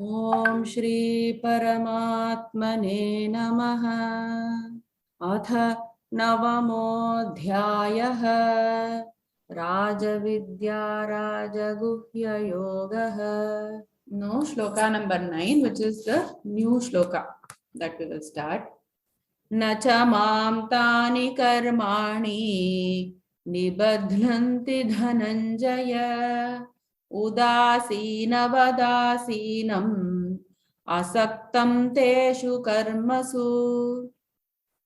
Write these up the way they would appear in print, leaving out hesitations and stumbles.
ॐ श्री परमात्मने नमः। अथ नवमोऽध्यायः राजविद्या राजगुह्ययोगः। Now shloka number 9, which is the new shloka that we will start. न च मां तानि कर्माणि निबध्नन्ति धनञ्जय उदासीनवदासीनम् असक्तं तेषु कर्मसु.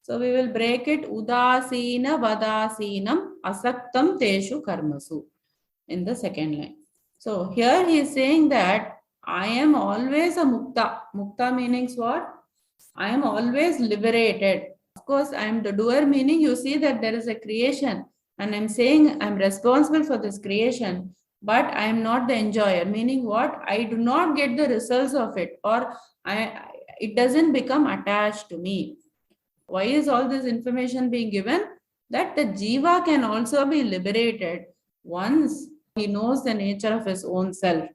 So we will break it. Udasina vadasinam asaktam teshu karmasu in the second line. So here he is saying that I am always a mukta. Mukta meaning what? I am always liberated. Of course, I am the doer, meaning you see that there is a creation and I am saying I am responsible for this creation, but I am not the enjoyer, meaning what? I do not get the results of it, or it doesn't become attached to me. Why is all this information being given? That the jiva can also be liberated once he knows the nature of his own self.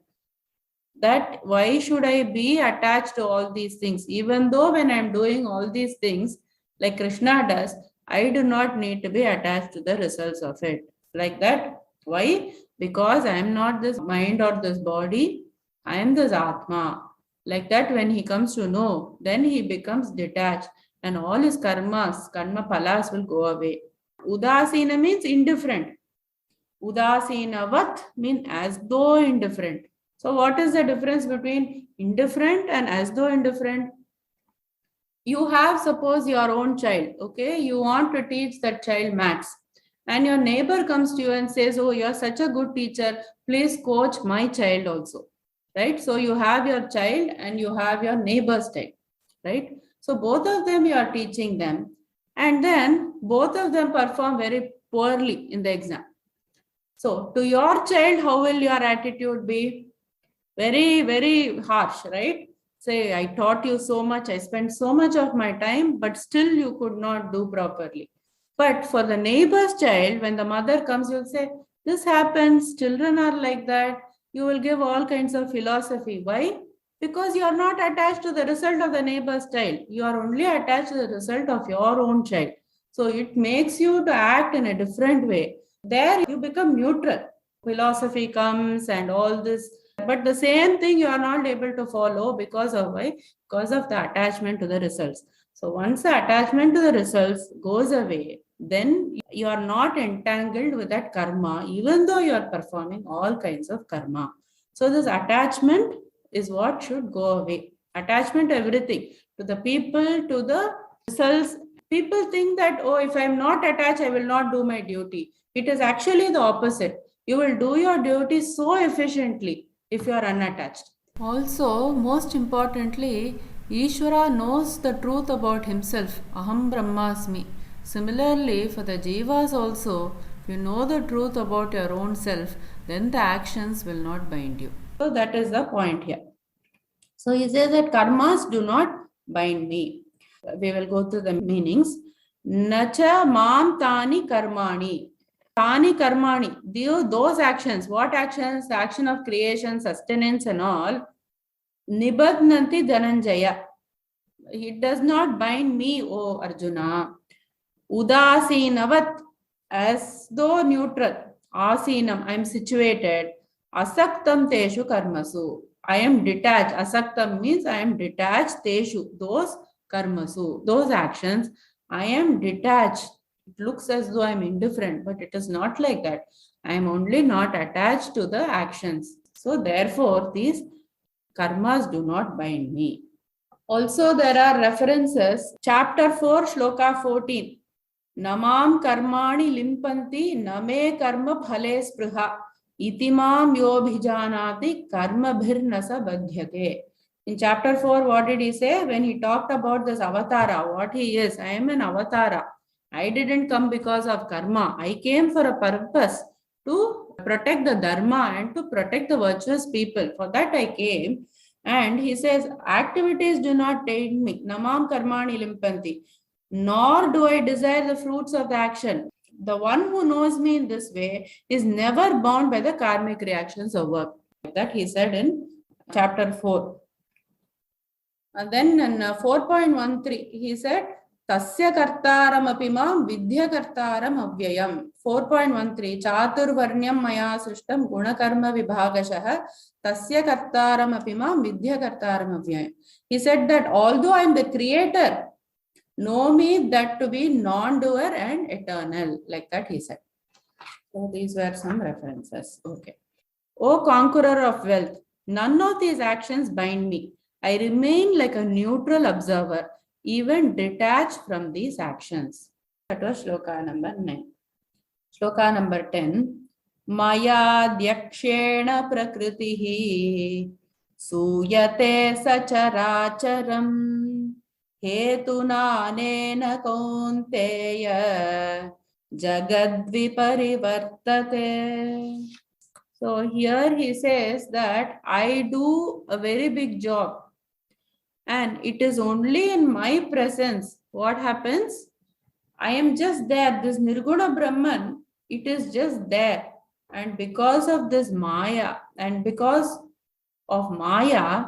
That why should I be attached to all these things? Even though when I am doing all these things, like Krishna does, I do not need to be attached to the results of it. Like that. Why? Because I am not this mind or this body. I am this Atma. Like that, when he comes to know, then he becomes detached and all his karma phalas will go away. Udasina means indifferent. Udasinavat means as though indifferent. So what is the difference between indifferent and as though indifferent? You have, suppose, your own child, okay? You want to teach that child maths. And your neighbor comes to you and says, oh, you're such a good teacher, please coach my child also, right? So you have your child and you have your neighbor's child, right? So both of them you are teaching them, and then both of them perform very poorly in the exam. So to your child, how will your attitude be? Very, very harsh, right? Say, I taught you so much, I spent so much of my time, but still you could not do properly. But for the neighbor's child, when the mother comes, you'll say, this happens, children are like that. You will give all kinds of philosophy. Why? Because you are not attached to the result of the neighbor's child. You are only attached to the result of your own child. So it makes you to act in a different way. There you become neutral. Philosophy comes and all this. But the same thing you are not able to follow because of why? Because of the attachment to the results. So once the attachment to the results goes away, then you are not entangled with that karma, even though you are performing all kinds of karma. So this attachment is what should go away. Attachment to everything, to the people, to the results. People think that, oh, if I am not attached, I will not do my duty. It is actually the opposite. You will do your duty so efficiently if you are unattached. Also, most importantly, Ishvara knows the truth about himself. Aham Brahmasmi. Similarly, for the jivas also, if you know the truth about your own self, then the actions will not bind you. So that is the point here. So he says that karmas do not bind me. We will go through the meanings. Nacha mam tani karmani. Tani karmani, those actions, what actions? The action of creation, sustenance and all. Nibadnanti dhananjaya. It does not bind me, O Arjuna. Udasinavat, as though neutral. Asinam, I am situated. Asaktam teshu karmasu. I am detached. Asaktam means I am detached. Teshu, those karmasu, those actions. I am detached. It looks as though I am indifferent, but it is not like that. I am only not attached to the actions. So therefore, these karmas do not bind me. Also, there are references. Chapter 4, Shloka 14. Namam karmani limpanti name karma phale spriha itimam yobhijanati karma bhirnasa badhyate. In chapter 4, what did he say? When he talked about this avatara, what he is, I am an avatara. I didn't come because of karma. I came for a purpose to protect the dharma and to protect the virtuous people. For that I came. And he says, activities do not taint me. Namam karmani limpanti. Nor do I desire the fruits of the action. The one who knows me in this way is never bound by the karmic reactions of work. That he said in chapter 4. And then in 4.13, he said, Tasya kartaram apimam vidya kartaram avyayam. 4.13, Chaturvarnyam maya srishtam gunakarma vibhagashah tasya kartaram apimam vidya kartaram avyayam. He said that although I am the creator, know me that to be non-doer and eternal. Like that he said. So these were some references. Okay. O conqueror of wealth, none of these actions bind me. I remain like a neutral observer, even detached from these actions. That was shloka number 9. Shloka number 10. Maya dyakshena prakritihi suyate sacharacharam hetuna anena kaunteya jagadviparivartate. So here he says that I do a very big job and it is only in my presence. What happens? I am just there. This Nirguna Brahman, it is just there. And because of this Maya and because of Maya,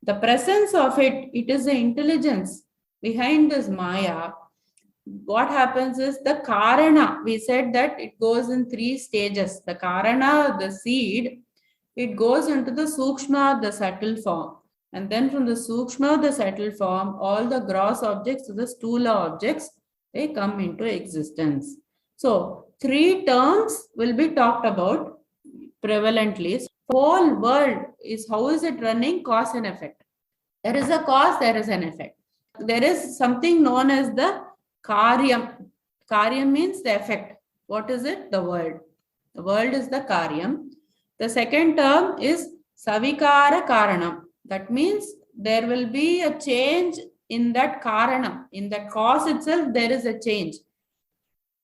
the presence of it, it is the intelligence behind this Maya. What happens is the Karana, we said that it goes in 3 stages. The Karana, the seed, it goes into the Sukshma, the subtle form. And then from the Sukshma, the subtle form, all the gross objects to the Stula objects, they come into existence. So 3 terms will be talked about prevalently. Whole world is, how is it running? Cause and effect. There is a cause, there is an effect. There is something known as the Karyam. Karyam means the effect. What is it? The world. The world is the Karyam. The second term is Savikara Karanam. That means there will be a change in that Karanam. In that cause itself, there is a change.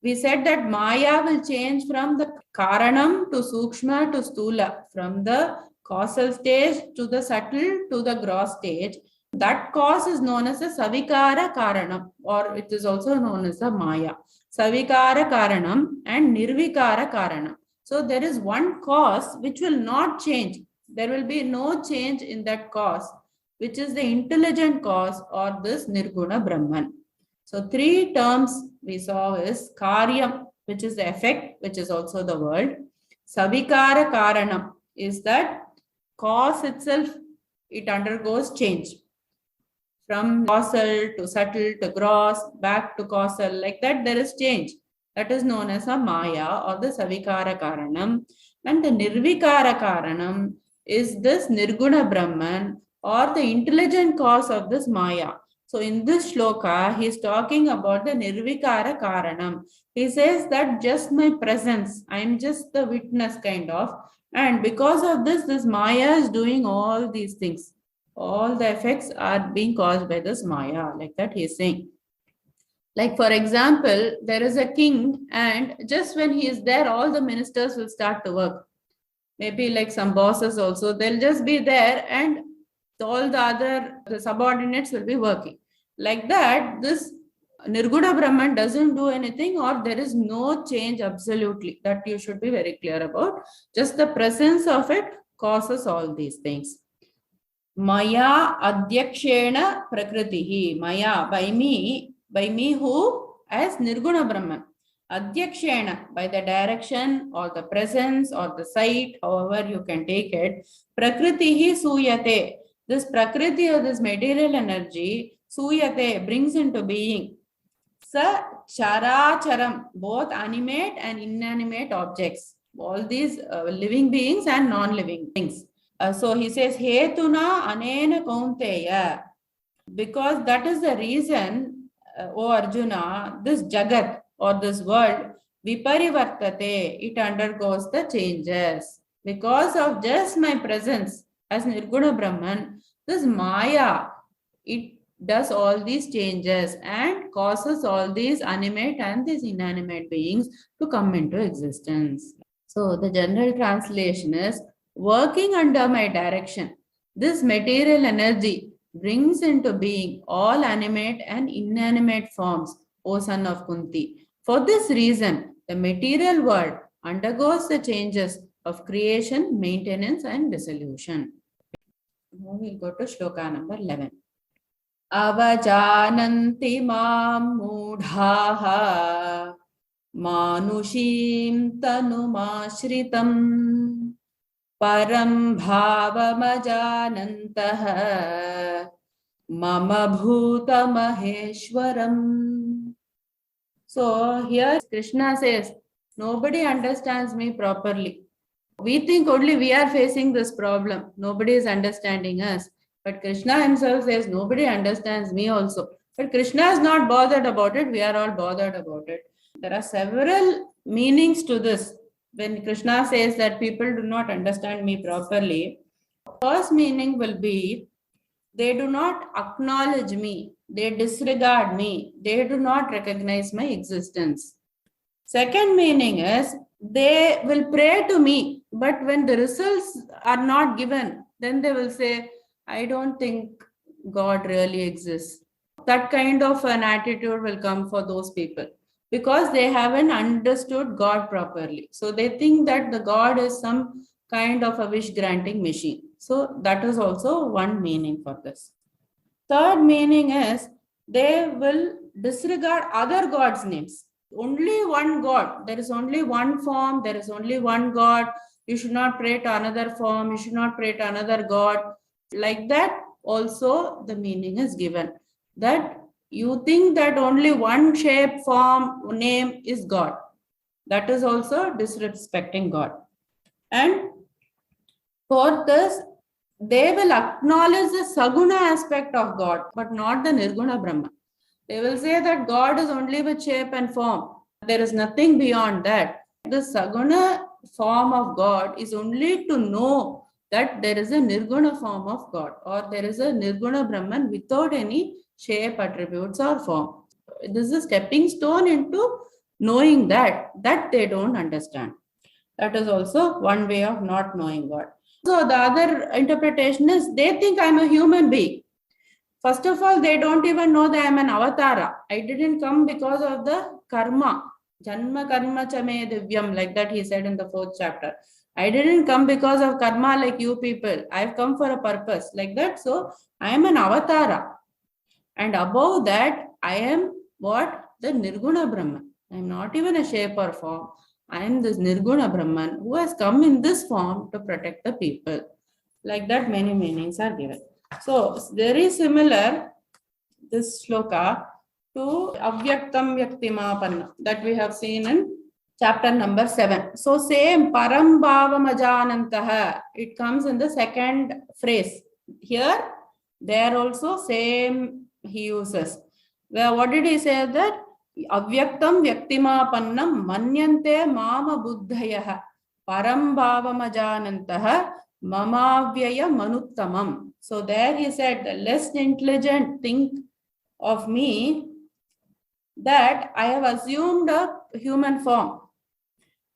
We said that Maya will change from the Karanam to Sukshma to Stula, from the causal stage to the subtle to the gross stage. That cause is known as the Savikara Karanam, or it is also known as the Maya. Savikara Karanam and Nirvikara Karanam. So there is one cause which will not change. There will be no change in that cause, which is the intelligent cause, or this Nirguna Brahman. So 3 terms we saw is Karyam, which is the effect, which is also the world. Savikara Karanam is that cause itself, it undergoes change. From causal to subtle to gross, back to causal, like that there is change. That is known as a Maya or the Savikara Karanam. And the Nirvikara Karanam is this Nirguna Brahman or the intelligent cause of this Maya. So in this shloka, he is talking about the Nirvikara Karanam. He says that just my presence, I am just the witness kind of. And because of this, this Maya is doing all these things. All the effects are being caused by this Maya, like that he is saying. Like for example, there is a king and just when he is there, all the ministers will start to work. Maybe like some bosses also, they'll just be there and all the subordinates will be working. Like that, this Nirguna Brahman doesn't do anything, or there is no change absolutely. That you should be very clear about. Just the presence of it causes all these things. Maya adhyakshena prakritihi. Maya, by me who? As Nirguna Brahman. Adhyakshena, by the direction or the presence or the sight, however you can take it. Prakritihi suyate. This prakriti or this material energy, suyate, brings into being. Sa characharam, both animate and inanimate objects. All these living beings and non-living things. So he says, Hetuna anena kaunteya. Because that is the reason, O Arjuna, this Jagat or this world, viparivartate, it undergoes the changes. Because of just my presence as Nirguna Brahman, this Maya, it does all these changes and causes all these animate and these inanimate beings to come into existence. So the general translation is, working under my direction, this material energy brings into being all animate and inanimate forms, O son of Kunti. For this reason, the material world undergoes the changes of creation, maintenance, and dissolution. Now we'll go to shloka number 11. avajananti mam mudhaha manushim tanumashritam param bhavamajanantaha mama bhuta maheshwaram. So here Krishna says, nobody understands me properly. We think only we are facing this problem. Nobody is understanding us. But Krishna himself says, nobody understands me also. But Krishna is not bothered about it. We are all bothered about it. There are several meanings to this. When Krishna says that people do not understand me properly, first meaning will be, they do not acknowledge me. They disregard me. They do not recognize my existence. Second meaning is, they will pray to me, but when the results are not given, then they will say, I don't think God really exists. That kind of an attitude will come for those people because they haven't understood God properly. So they think that the God is some kind of a wish granting machine. So that is also one meaning for this. Third meaning is, they will disregard other gods' names. Only one God. There is only one form. There is only one God. You should not pray to another form. You should not pray to another God. Like that, also the meaning is given. That you think that only one shape, form, name is God. That is also disrespecting God. And for this, they will acknowledge the Saguna aspect of God, but not the Nirguna Brahma. They will say that God is only with shape and form. There is nothing beyond that. The Saguna form of God is only to know that there is a Nirguna form of God, or there is a Nirguna Brahman without any shape, attributes, or form. This is a stepping stone into knowing that they don't understand. That is also one way of not knowing God. So the other interpretation is, they think I'm a human being. First of all, they don't even know that I'm an avatara. I didn't come because of the karma. Janma karma chame divyam, like that he said in the 4th chapter. I didn't come because of karma like you people. I've come for a purpose, like that. So I am an avatara. And above that, I am what? The Nirguna Brahman. I am not even a shape or form. I am this Nirguna Brahman who has come in this form to protect the people. Like that, many meanings are given. So, very similar, this shloka, to Avyaktam Vyaktimapanna that we have seen in chapter number 7. So, same Param Bhavam Ajanantaha, it comes in the second phrase. Here, there also same he uses. Well, what did he say? That Avyaktam Vyaktimapannam Manyante Mama Buddhayah Param Bhavam Ajanantaha Mamavyaya Manuttamam. So there he said, the less intelligent think of me that I have assumed a human form,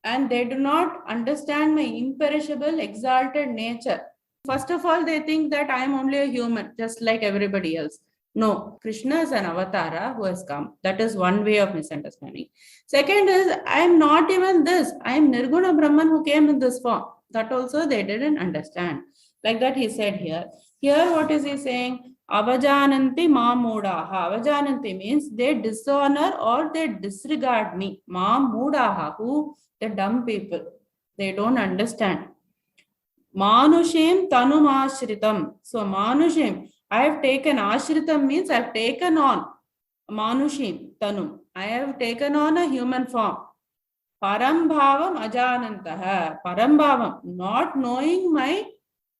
and they do not understand my imperishable, exalted nature. First of all, they think that I am only a human, just like everybody else. No, Krishna is an avatara who has come. That is one way of misunderstanding. Second is, I am not even this. I am Nirguna Brahman who came in this form. That also they didn't understand. Like that he said here. Here what is he saying? Avajananti mamudaha. Avajananti means they dishonor or they disregard me. Mamudaha, who? The dumb people. They don't understand. Manushim tanum ashritam. So manushim, I have taken, ashritam means I have taken on. Manushim tanum, I have taken on a human form. Param bhavam ajanantaha. Param bhavam, not knowing my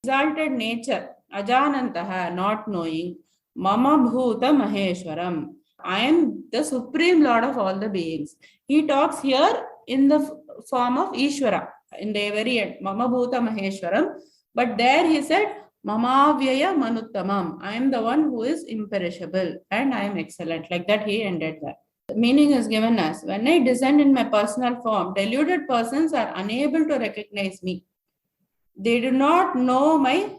exalted nature. Ajanantaha, not knowing. Mama bhuta maheshwaram, I am the supreme lord of all the beings. He talks here in the form of Ishvara. In the very end, Mama Bhuta Maheshwaram. But there he said, Mamavyaya Manuttamam. I am the one who is imperishable and I am excellent. Like that he ended that. The meaning is given as, when I descend in my personal form, deluded persons are unable to recognize me. They do not know my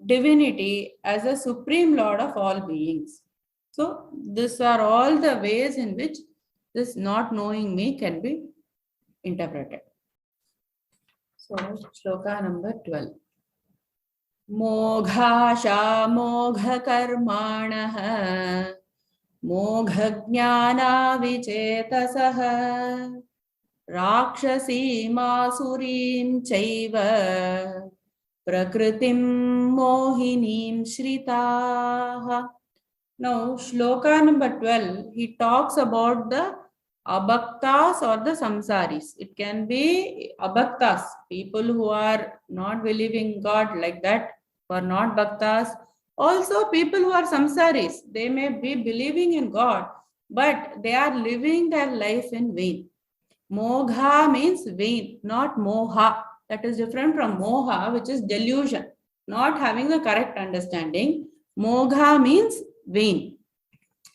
divinity as a supreme lord of all beings. So these are all the ways in which this not knowing me can be interpreted. So, shloka number 12. मोघाशा मोघकर्माणः मोघज्ञानाविचेतसः राक्षसीमासुरीं चैव प्रकृतिं मोहिनीं श्रिताः. Now, shloka number 12, he talks about the abhaktas or the samsaris. It can be abhaktas, people who are not believing God, like that, who are not bhaktas. Also, people who are samsaris, they may be believing in God, but they are living their life in vain. Mogha means vain, not moha. That is different from moha, which is delusion, not having the correct understanding. Mogha means vain.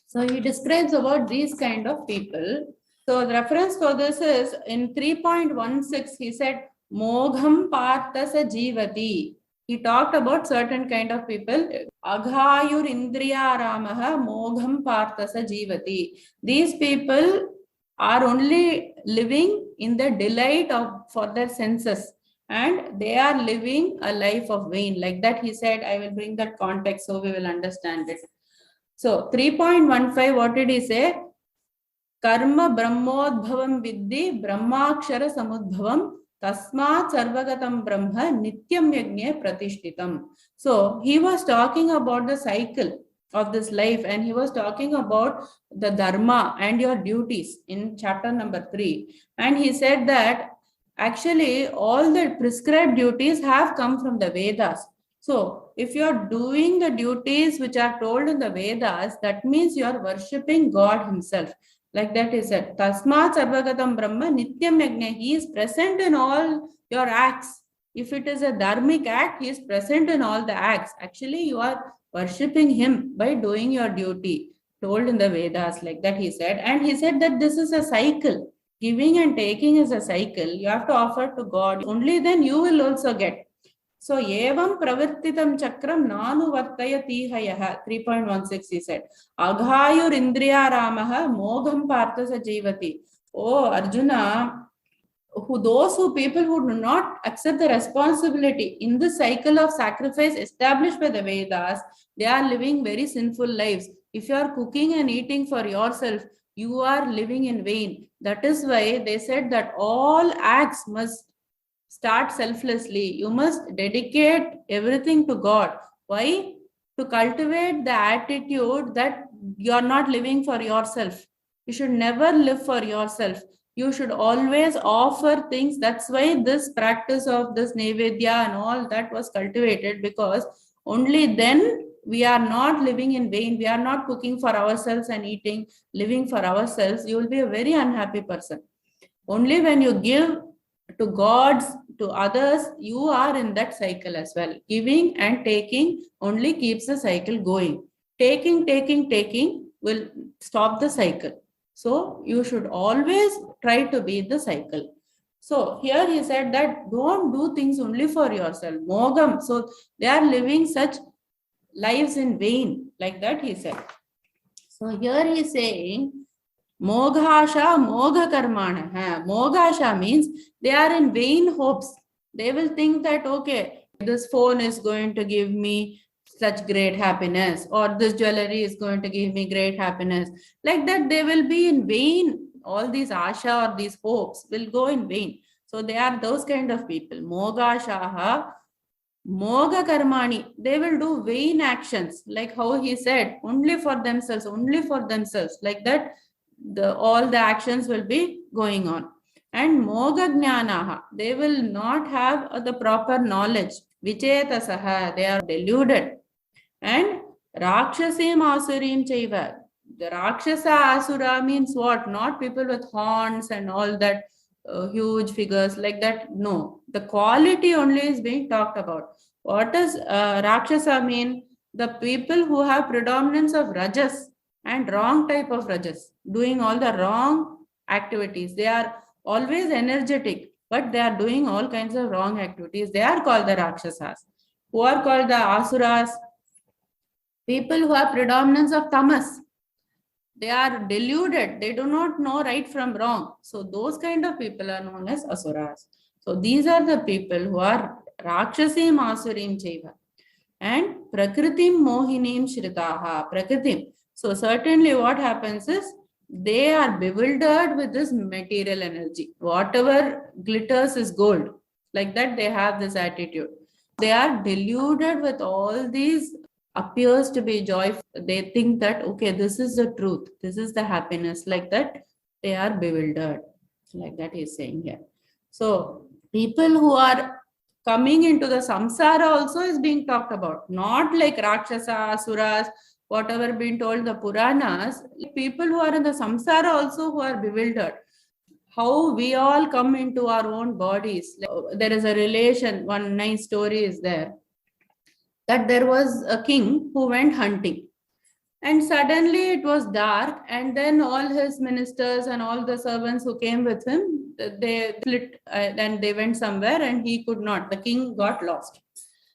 So he describes about these kind of people. So the reference for this is in 3.16, he said, Mogham Parthasa Jivati. He talked about certain kind of people. Aghayur Indriya Ramaha Mogham Parthasa Jivati. These people are only living in the delight of for their senses, and they are living a life of vain. Like that he said. I will bring that context so we will understand it. So 3.15, what did he say? Karma brahmodbhavam viddi brahmakshara samudbhavam tasmat sarvagatam brahma nityam yagne pratishtitam. So he was talking about the cycle of this life, and he was talking about the dharma and your duties in chapter number 3. And he said that actually all the prescribed duties have come from the Vedas. So if you are doing the duties which are told in the Vedas, that means you are worshipping God himself. Like that he said, Tasmat Sarvagatam Brahma Nityam Yajna. He is present in all your acts. If it is a dharmic act, he is present in all the acts. Actually, you are worshipping him by doing your duty, told in the Vedas. Like that he said. And he said that this is a cycle. Giving and taking is a cycle. You have to offer to God. Only then you will also get. So, evam pravartitam chakram nanu vartayatihayaha. 3.16 he said. Aghayur indriya ramaha mogham parthasa jivati. Oh, Arjuna, those people who do not accept the responsibility in the cycle of sacrifice established by the Vedas, they are living very sinful lives. If you are cooking and eating for yourself, you are living in vain. That is why they said that all acts must start selflessly. You must dedicate everything to God. Why? To cultivate the attitude that you are not living for yourself. You should never live for yourself. You should always offer things. That's why this practice of this Nevedya and all that was cultivated, because only then we are not living in vain. We are not cooking for ourselves and eating, living for ourselves. You will be a very unhappy person. Only when you give to gods, to others, you are in that cycle as well. Giving and taking only keeps the cycle going. Taking will stop the cycle. So you should always try to be the cycle. So here he said that don't do things only for yourself. Mogam. So they are living such lives in vain. Like that he said. So here he is saying, Moghasha Mogha Karmana. Moghasha means they are in vain hopes. They will think that, okay, this phone is going to give me such great happiness, or this jewelry is going to give me great happiness. Like that, they will be in vain. All these asha or these hopes will go in vain. So they are those kind of people. Moghashaha Moga Karmani. They will do vain actions, like how he said, only for themselves, only for themselves. Like that, all the actions will be going on. And Moga Jnanaha, they will not have the proper knowledge. Vichetasaha, they are deluded. And Rakshasim Asurim Chaiva. The Rakshasa Asura means what? Not people with horns and all that huge figures like that. No, the quality only is being talked about. What does Rakshasa mean? The people who have predominance of Rajas and wrong type of Rajas, doing all the wrong activities. They are always energetic, but they are doing all kinds of wrong activities. They are called the Rakshasas. Who are called the Asuras? People who have predominance of Tamas. They are deluded. They do not know right from wrong. So those kind of people are known as Asuras. So these are the people who are Rakshasim Asurim Chaiva. and Prakritim Mohinim Shritaha. Prakritim. So certainly what happens is they are bewildered with this material energy. Whatever glitters is gold. Like that, they have this attitude. They are deluded with all these appears to be joyful. They think that, okay, this is the truth. This is the happiness. Like that, they are bewildered. Like that he's saying here. So people who are coming into the samsara also is being talked about. Not like Rakshasa, Asuras, whatever been told the Puranas. People who are in the samsara also who are bewildered. How we all come into our own bodies. There is a relation, one nice story is there, that there was a king who went hunting. And suddenly it was dark, and then all his ministers and all the servants who came with him, they split and they went somewhere, and he could not. The king got lost.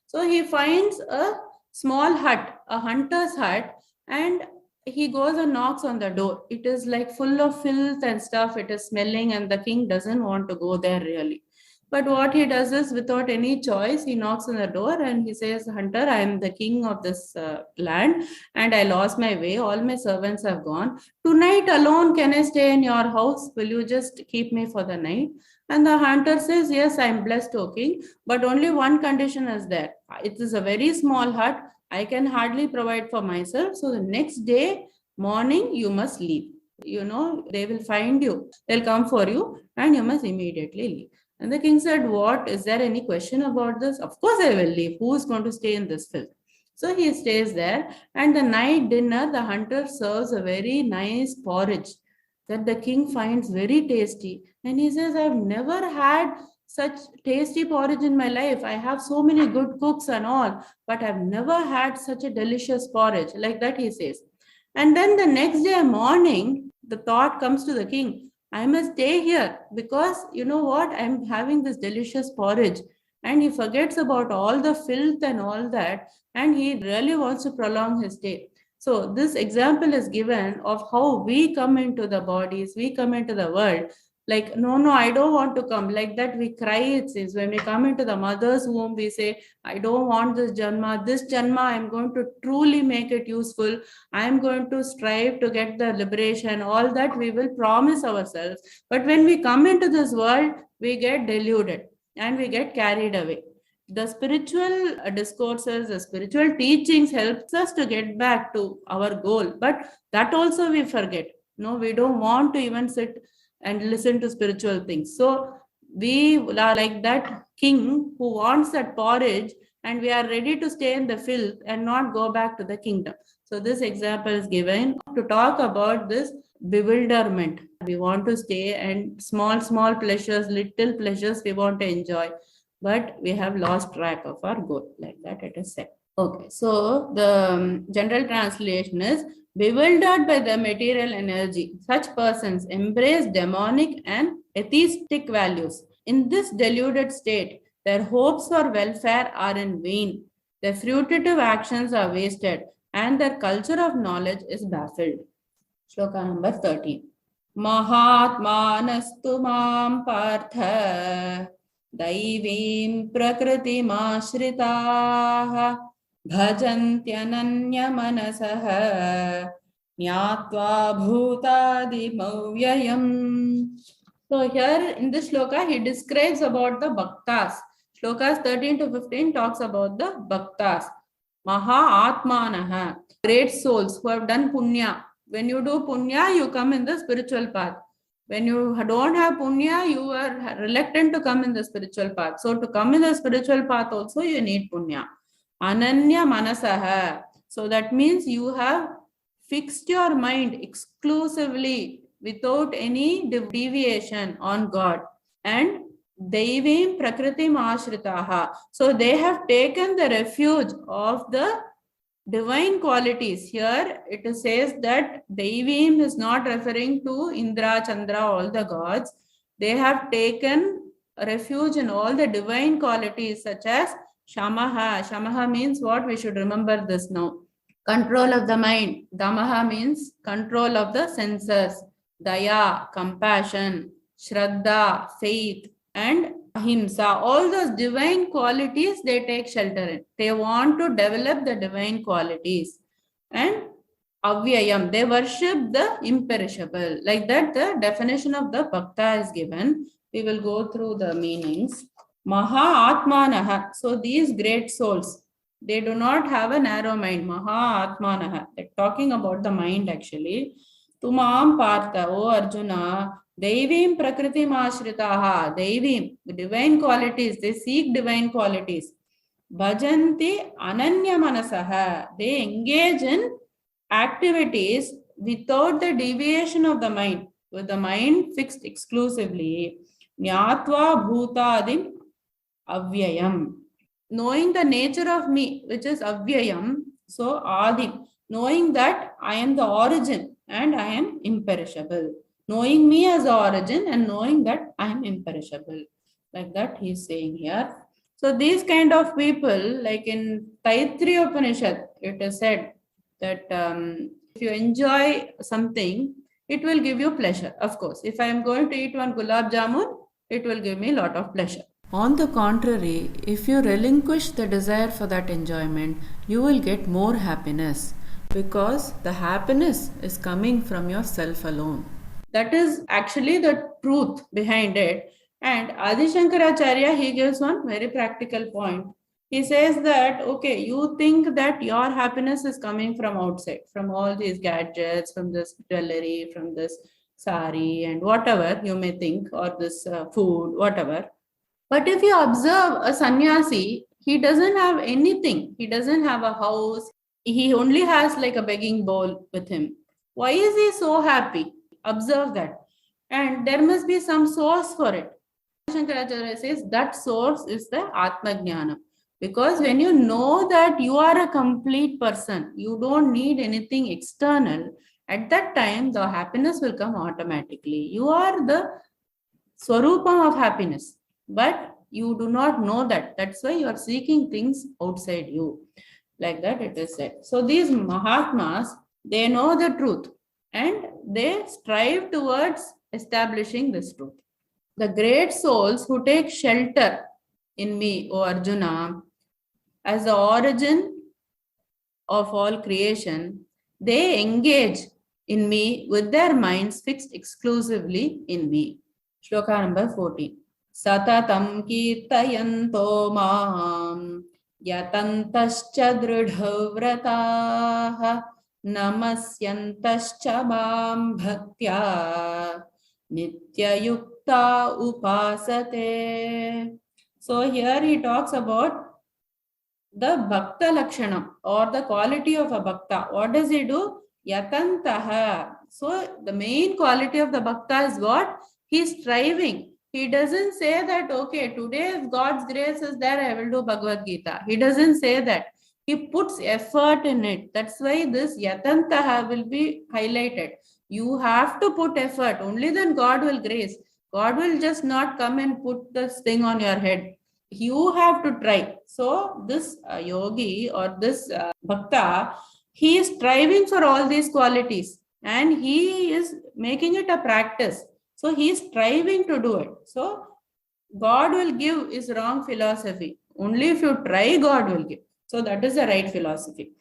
So he finds a small hut, a hunter's hut, and he goes and knocks on the door. It is like full of filth and stuff. It is smelling, and the king doesn't want to go there really. But what he does is, without any choice, he knocks on the door and he says, Hunter, I am the king of this land and I lost my way. All my servants have gone. Tonight alone, can I stay in your house? Will you just keep me for the night? And the hunter says, yes, I am blessed, O king, but only one condition is there. It is a very small hut. I can hardly provide for myself. So the next day morning, you must leave. You know, they will find you. They'll come for you and you must immediately leave. And the king said, what? Is there any question about this? Of course I will leave. Who is going to stay in this filth? So he stays there. And the night dinner, the hunter serves a very nice porridge that the king finds very tasty. And he says, I've never had such tasty porridge in my life. I have so many good cooks and all, but I've never had such a delicious porridge. Like that he says. And then the next day morning, the thought comes to the king, I must stay here because you know what? I'm having this delicious porridge. And he forgets about all the filth and all that. And he really wants to prolong his stay. So this example is given of how we come into the bodies, we come into the world. Like, no, I don't want to come. Like that we cry, it seems. When we come into the mother's womb, we say, I don't want this janma. This janma, I'm going to truly make it useful. I'm going to strive to get the liberation. All that we will promise ourselves. But when we come into this world, we get deluded and we get carried away. The spiritual discourses, the spiritual teachings helps us to get back to our goal. But that also we forget. No, we don't want to even sit and listen to spiritual things. So we are like that king who wants that porridge and we are ready to stay in the filth and not go back to the kingdom. So this example is given to talk about this bewilderment. We want to stay and small pleasures, little pleasures we want to enjoy, but we have lost track of our goal. Like that it is said. Okay, so the general translation is, bewildered by the material energy, such persons embrace demonic and atheistic values. In this deluded state, their hopes for welfare are in vain, their fruitive actions are wasted, and their culture of knowledge is baffled. Shloka number 13. Mahatmanastu mam partha daivim prakritimashritah bhajantyananya manasah nyatva bhutadimavyayam. So here in this shloka, he describes about the bhaktas. Shlokas 13 to 15 talks about the bhaktas. Mahatmanaha, great souls who have done punya. When you do punya, you come in the spiritual path. When you don't have punya, you are reluctant to come in the spiritual path. So to come in the spiritual path also, you need punya. Ananya manasaha. So that means you have fixed your mind exclusively without any deviation on God. And Daivim Prakritim Ashritaha. So they have taken the refuge of the divine qualities. Here it says that Daivim is not referring to Indra, Chandra, all the gods. They have taken refuge in all the divine qualities such as Shamaha. Shamaha means what? We should remember this now. Control of the mind. Damaha means control of the senses. Daya, compassion. Shraddha, faith. And ahimsa, all those divine qualities they take shelter in. They want to develop the divine qualities. And avyayam, they worship the imperishable. Like that, the definition of the bhakta is given. We will go through the meanings. Maha Atmanaha. So these great souls, they do not have a narrow mind. Maha Atmanaha. They're talking about the mind actually. Tumam Partha, O Arjuna, Devim Prakriti Mashritaha, Devim, divine qualities, they seek divine qualities. Bhajanti Ananya Manasaha, they engage in activities without the deviation of the mind, with the mind fixed exclusively. Nyatva Bhutadim Avyayam, knowing the nature of me, which is Avyayam, so Adim, knowing that I am the origin and I am imperishable. Knowing me as the origin and knowing that I am imperishable. Like that he is saying here. So these kind of people, like in Taittiriya Upanishad, it is said that if you enjoy something, it will give you pleasure. Of course, if I am going to eat one gulab jamun, it will give me a lot of pleasure. On the contrary, if you relinquish the desire for that enjoyment, you will get more happiness, because the happiness is coming from yourself alone. That is actually the truth behind it. And Adi Shankaracharya, he gives one very practical point. He says that, okay, you think that your happiness is coming from outside, from all these gadgets, from this jewelry, from this sari and whatever you may think, or this food, whatever. But if you observe a sannyasi, he doesn't have anything. He doesn't have a house. He only has like a begging bowl with him. Why is he so happy? Observe that. And there must be some source for it. Shankaracharya says that source is the Atma Jnana. Because when you know that you are a complete person, you don't need anything external, at that time the happiness will come automatically. You are the Swarupam of happiness. But you do not know that. That's why you are seeking things outside you. Like that it is said. So these Mahatmas, they know the truth and they strive towards establishing this truth. The great souls who take shelter in me, O Arjuna, as the origin of all creation, they engage in me with their minds fixed exclusively in me. Shloka number 14. Satatam kirtayanto maham yatantascha dridhavrataha namasyantascha mam bhaktya nityayukta upasate. So here he talks about the bhakta lakshanam, or the quality of a bhakta. What does he do? Yatantaha. So the main quality of the bhakta is what? He is striving. He doesn't say that, okay, today if God's grace is there, I will do Bhagavad Gita. He doesn't say that. He puts effort in it. That's why this yatantaha will be highlighted. You have to put effort. Only then God will grace. God will just not come and put this thing on your head. You have to try. So this yogi or this bhakta, he is striving for all these qualities and he is making it a practice. So he is striving to do it. So God will give is wrong philosophy. Only if you try, God will give. So that is the right philosophy.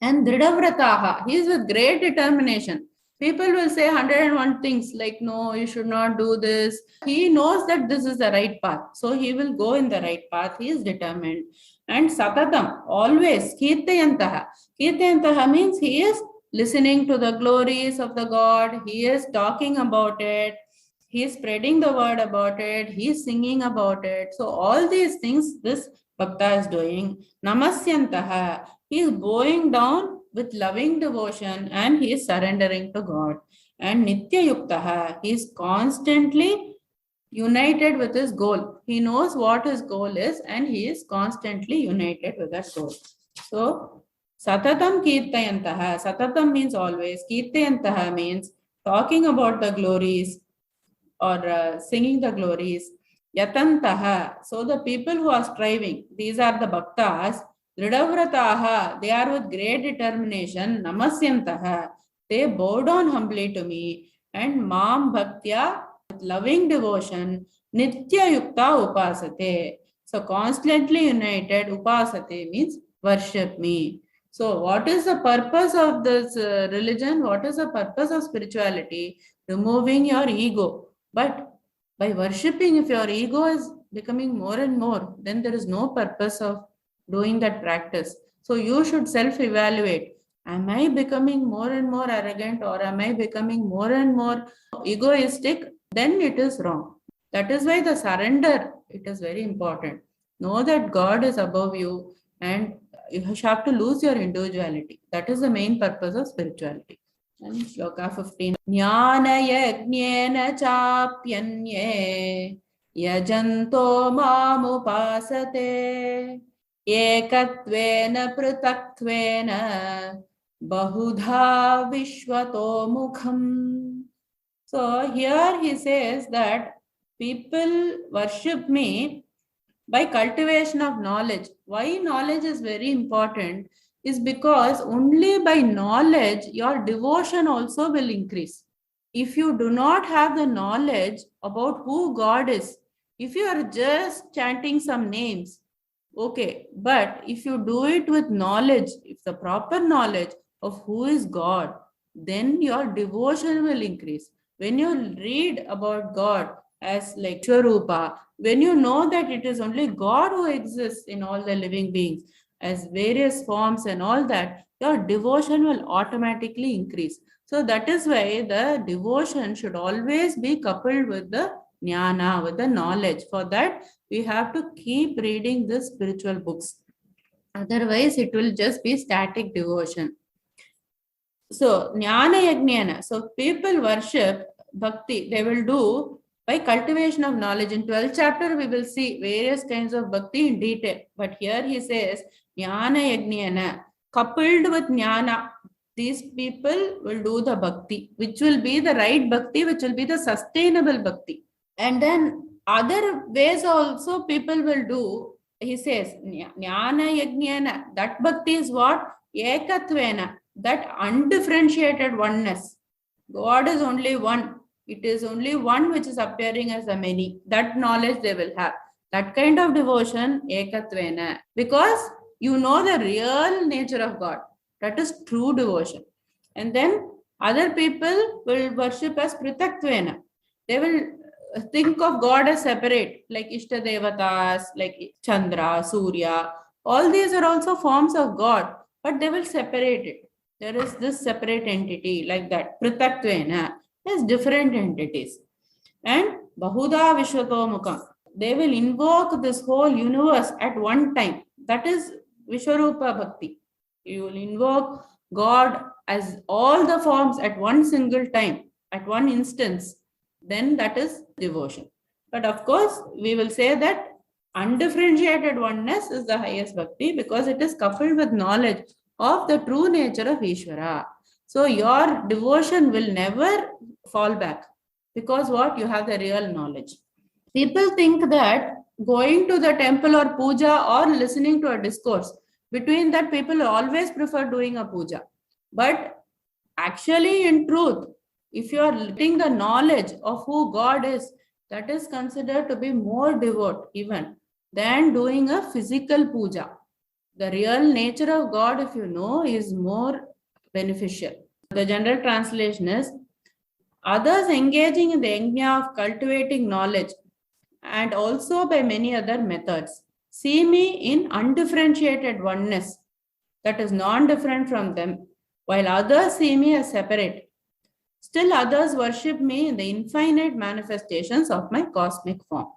And Dridhavrataha, he is with great determination. People will say 101 things like, no, you should not do this. He knows that this is the right path. So he will go in the right path. He is determined. And Satatam, always, Kirtayantaha. Kirtayantaha means he is listening to the glories of the God. He is talking about it. He is spreading the word about it. He is singing about it. So all these things this bhakta is doing. Namasyantaha. He is bowing down with loving devotion and he is surrendering to God. And Nityayuktaha. He is constantly united with his goal. He knows what his goal is and he is constantly united with that goal. So Satatam Kirtayantaha. Satatam means always. Kirtayantaha means talking about the glories or singing the glories. Yatantaha. So the people who are striving, these are the bhaktas. Dridhavrataha. They are with great determination. Namasyantaha. They bow down humbly to me. And Mam Bhaktya, with loving devotion. Nitya yukta upasate. So constantly united, upasate means worship me. So what is the purpose of this religion? What is the purpose of spirituality? Removing your ego. But by worshipping, if your ego is becoming more and more, then there is no purpose of doing that practice. So you should self-evaluate. Am I becoming more and more arrogant, or am I becoming more and more egoistic? Then it is wrong. That is why the surrender, it is very important. Know that God is above you and you have to lose your individuality. That is the main purpose of spirituality. And Shloka 15. Jnana yajnena chapyanye yajanto mamupasate ekatvena pritatvena bahudha vishvato mukham. So here he says that people worship me by cultivation of knowledge. Why knowledge is very important is because only by knowledge your devotion also will increase. If you do not have the knowledge about who God is, if you are just chanting some names, okay, but if you do it with knowledge, if the proper knowledge of who is God, then your devotion will increase. When you read about God as like Swarupa, when you know that it is only God who exists in all the living beings as various forms and all that, your devotion will automatically increase. So that is why the devotion should always be coupled with the jnana, with the knowledge. For that, we have to keep reading the spiritual books. Otherwise, it will just be static devotion. So, jnana yajnana. So, people worship bhakti. They will do by cultivation of knowledge. In 12th chapter, we will see various kinds of bhakti in detail. But here he says, jnana yajnana, coupled with jnana. These people will do the bhakti, which will be the right bhakti, which will be the sustainable bhakti. And then other ways also people will do. He says, jnana yajnana, that bhakti is what? Ekatvena, that undifferentiated oneness. God is only one. It is only one which is appearing as a many. That knowledge they will have. That kind of devotion, ekatvena, because you know the real nature of God. That is true devotion. And then other people will worship as pritatvena. They will think of God as separate, like Ishta Devatas, like Chandra, Surya. All these are also forms of God, but they will separate it. There is this separate entity like that. Pritatvena. There's different entities. And Bahuda Vishwato Mukham. They will invoke this whole universe at one time. That is Vishwarupa Bhakti. You will invoke God as all the forms at one single time, at one instance. Then that is devotion. But of course, we will say that undifferentiated oneness is the highest bhakti because it is coupled with knowledge of the true nature of Ishvara. So your devotion will never fall back because what? You have the real knowledge. People think that going to the temple or puja or listening to a discourse, between that people always prefer doing a puja. But actually in truth, if you are letting the knowledge of who God is, that is considered to be more devout even than doing a physical puja. The real nature of God, if you know, is more beneficial. The general translation is, others engaging in the yajna of cultivating knowledge and also by many other methods see me in undifferentiated oneness, that is non-different from them, while others see me as separate. Still others worship me in the infinite manifestations of my cosmic form.